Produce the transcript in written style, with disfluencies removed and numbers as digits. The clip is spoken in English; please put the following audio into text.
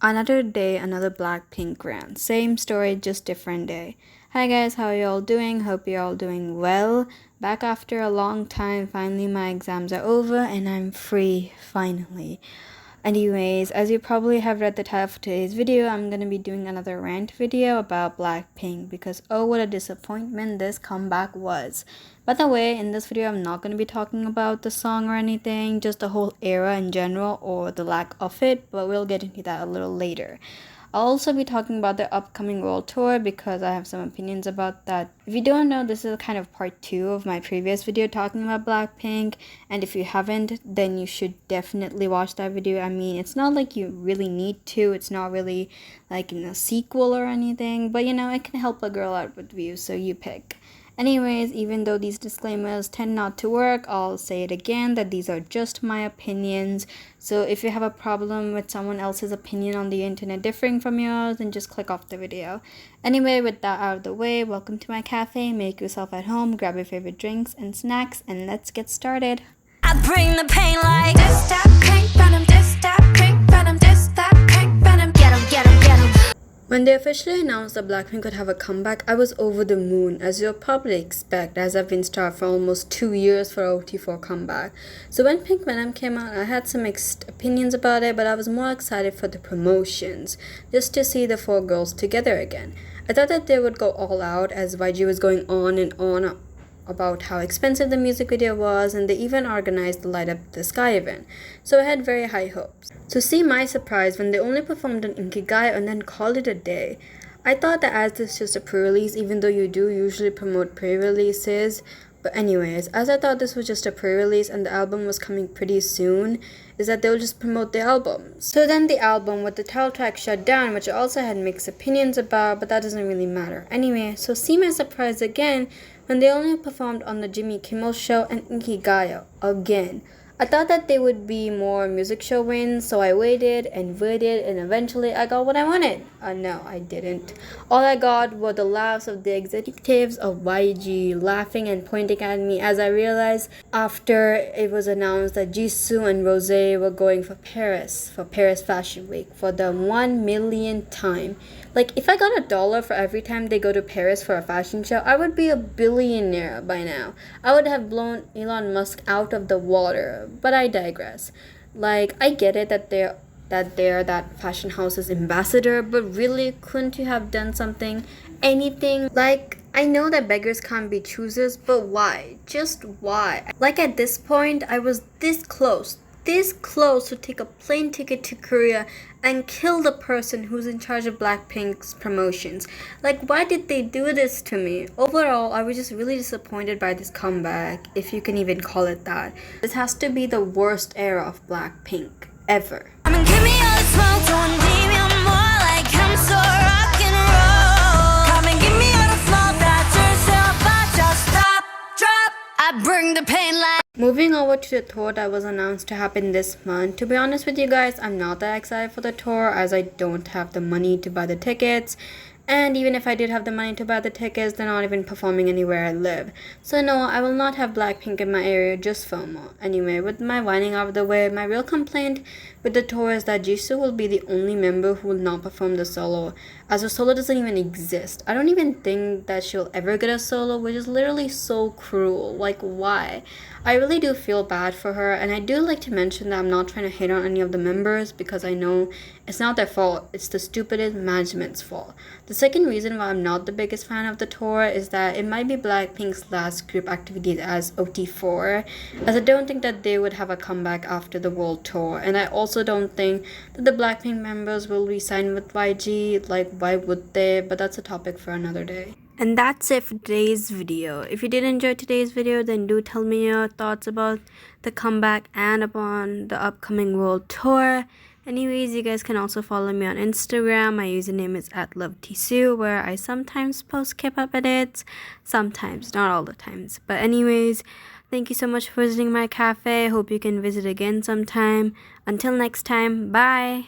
Another day, another Blackpink rant. Same story, just different day. Hi guys, how are you all doing? Hope you're all doing well. Back after a long time, finally my exams are over and I'm free, finally. Anyways, as you probably have read the title of today's video, I'm going to be doing another rant video about Blackpink because oh what a disappointment this comeback was. By the way, in this video I'm not going to be talking about the song or anything, just the whole era in general or the lack of it, but we'll get into that a little later. I'll also be talking about the upcoming world tour because I have some opinions about that. If you don't know, this is kind of part 2 of my previous video talking about Blackpink, and if you haven't, then you should definitely watch that video. I mean, it's not like you really need to, it's not really like in a sequel or anything, but you know, it can help a girl out with views, so you pick. Anyways, even though these disclaimers tend not to work, I'll say it again that these are just my opinions. So if you have a problem with someone else's opinion on the internet differing from yours, then just click off the video. Anyway, with that out of the way, welcome to my cafe. Make yourself at home, grab your favorite drinks and snacks, and let's get started. I bring the pain like this, that pink venom, this, that pink venom, this, that pink venom. Get 'em, get 'em, get 'em. When they officially announced that Blackpink would have a comeback, I was over the moon, as you'll probably expect, as I've been starved for almost 2 years for a OT4 comeback. So when Pink Venom came out, I had some mixed opinions about it, but I was more excited for the promotions, just to see the 4 girls together again. I thought that they would go all out, as YG was going on and on about how expensive the music video was, and they even organized the Light Up the Sky event, so I had very high hopes. To see my surprise when they only performed an Inkigayo and then called it a day. I thought that as this is just a pre-release, even though you do usually promote pre-releases, but anyways, as I thought this was just a pre-release and the album was coming pretty soon, is that they'll just promote the album. So then the album with the title track Shutdown, which I also had mixed opinions about, but that doesn't really matter. Anyway, so see my surprise again when they only performed on the Jimmy Kimmel Show and Inkigayo again. I thought that they would be more music show wins, so I waited and eventually I got what I wanted. No, I didn't. All I got were the laughs of the executives of YG laughing and pointing at me as I realized after it was announced that Jisoo and Rosè were going for Paris Fashion Week for the 1 millionth time. Like, if I got $1 for every time they go to Paris for a fashion show, I would be a billionaire by now. I would have blown Elon Musk out of the water, but I digress. Like, I get it that they're that fashion house's ambassador, but really, couldn't you have done something, anything? Like, I know that beggars can't be choosers, but why? Just why? Like, at this point, I was this close to take a plane ticket to Korea and kill the person who's in charge of Blackpink's promotions. Like, why did they do this to me? Overall, I was just really disappointed by this comeback, if you can even call it that. This has to be the worst era of Blackpink ever. I mean, give me all the smoke, don't leave me more like I'm so rock and roll. Come and give me all the smoke, that's yourself, I just stop, drop. I bring the pain like. Moving over to the tour that was announced to happen this month. To be honest with you guys, I'm not that excited for the tour as I don't have the money to buy the tickets. And even if I did have the money to buy the tickets, they're not even performing anywhere I live. So no, I will not have Blackpink in my area, just FOMO. Anyway, with my whining out of the way, my real complaint with the tour is that Jisoo will be the only member who will not perform the solo, as her solo doesn't even exist. I don't even think that she'll ever get a solo, which is literally so cruel. Like, why? I really do feel bad for her, and I do like to mention that I'm not trying to hate on any of the members because I know it's not their fault, it's the stupidest management's fault. The second reason why I'm not the biggest fan of the tour is that it might be Blackpink's last group activities as OT4, as I don't think that they would have a comeback after the world tour, and I also don't think that the Blackpink members will re-sign with YG. Like, why would they? But that's a topic for another day. And that's it for today's video. If you did enjoy today's video, then do tell me your thoughts about the comeback and upon the upcoming world tour. Anyways, you guys can also follow me on Instagram. My username is @lovetsu, where I sometimes post kpop edits. Sometimes, not all the times. But anyways, thank you so much for visiting my cafe. Hope you can visit again sometime. Until next time, bye!